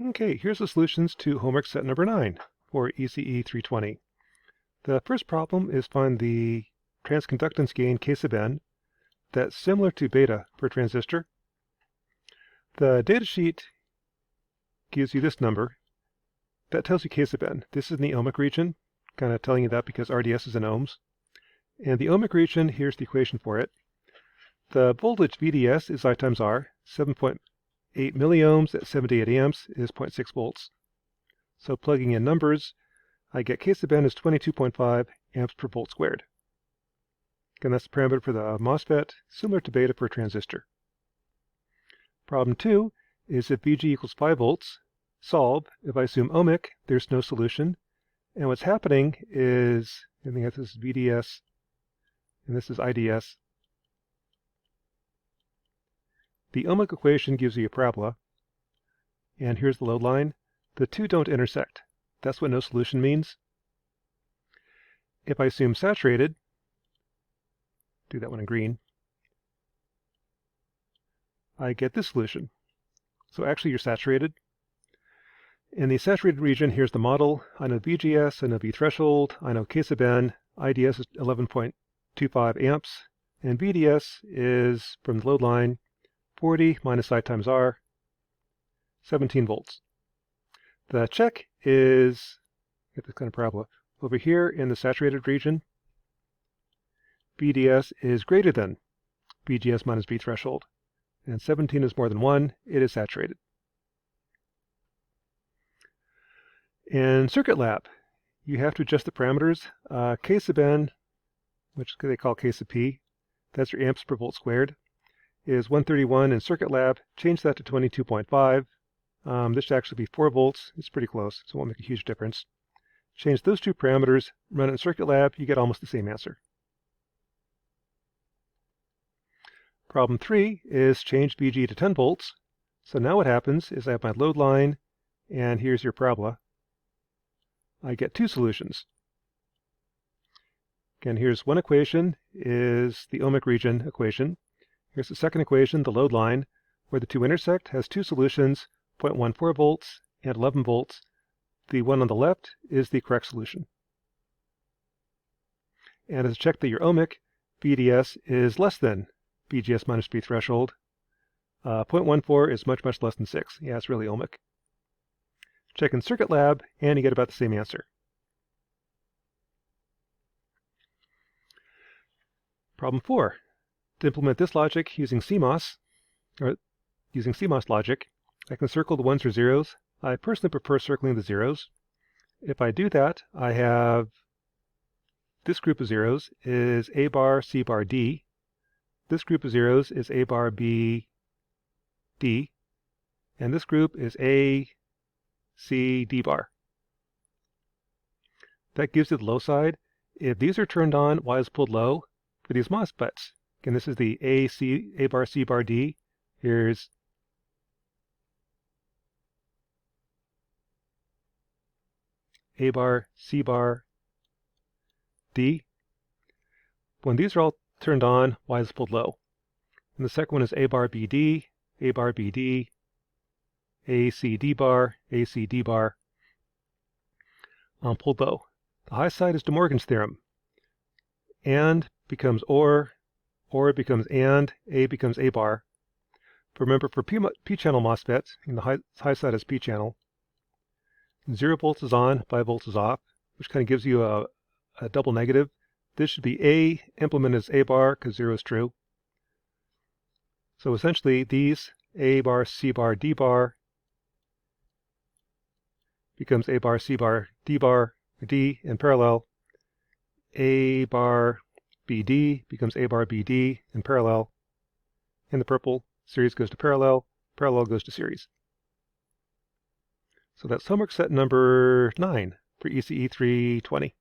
Okay, here's the solutions to homework set number 9 for ECE 320. The first problem is find the transconductance gain K sub n that's similar to beta for a transistor. The datasheet gives you this number. That tells you K sub n. This is in the ohmic region, kind of telling you that because RDS is in ohms. And the ohmic region, here's the equation for it. The voltage VDS is I times R, 7.8 milliohms at 78 amps is 0.6 volts. So plugging in numbers, I get K sub n is 22.5 amps per volt squared. Again, that's the parameter for the Mosfet, similar to beta for a transistor. Problem 2 is if VG equals 5 volts, solve. If I assume ohmic, there's no solution. And what's happening is, I think this is VDS, and this is IDS. The ohmic equation gives you a parabola, and here's the load line. The two don't intersect. That's what no solution means. If I assume saturated, do that one in green, I get this solution. So actually you're saturated. In the saturated region, here's the model. I know VGS, I know V threshold, I know K sub n, IDS is 11.25 amps, and VDS is, from the load line, 40 minus I times R, 17 volts. The check is, get this kind of parabola, over here in the saturated region, VDS is greater than VGS minus V threshold, and 17 is more than 1, it is saturated. In Circuit Lab, you have to adjust the parameters. K sub n, which they call K sub p, that's your amps per volt squared, is 131 in Circuit Lab. Change that to 22.5. This should actually be 4 volts. It's pretty close, so it won't make a huge difference. Change those two parameters, run it in Circuit Lab, you get almost the same answer. Problem 3 is change VG to 10 volts. So now what happens is I have my load line, and here's your parabola. I get two solutions. Again, here's one equation, is the ohmic region equation. Here's the second equation, the load line, where the two intersect, has two solutions, 0.14 volts and 11 volts. The one on the left is the correct solution. And as a check that your ohmic, VDS is less than VGS minus V threshold. 0.14 is much, much less than 6. Yeah, it's really ohmic. Check in Circuit Lab, and you get about the same answer. Problem 4. To implement this logic using CMOS, or using CMOS logic, I can circle the ones or zeros. I personally prefer circling the zeros. If I do that, I have this group of zeros is A bar, C bar, D. This group of zeros is A bar, B, D. And this group is A, C, D bar. That gives you the low side. If these are turned on, Y is pulled low for these MOSFETs. Again, this is the A bar, C bar, D. Here's A bar, C bar, D. When these are all turned on, Y is pulled low. And the second one is A bar, B, D, A bar, B, D, A, C, D bar, A, C, D bar, pulled low. The high side is De Morgan's theorem. And becomes or becomes and, A becomes A bar. But remember, for P-channel MOSFETs, and the high side is P-channel, 0 volts is on, 5 volts is off, which kind of gives you a double negative. This should be A implemented as A bar because 0 is true. So essentially, these A bar, C bar, D bar becomes A bar, C bar, D in parallel. A bar, BD becomes A bar, BD in parallel. In the purple, series goes to parallel goes to series. So that's homework set number 9 for ECE 320.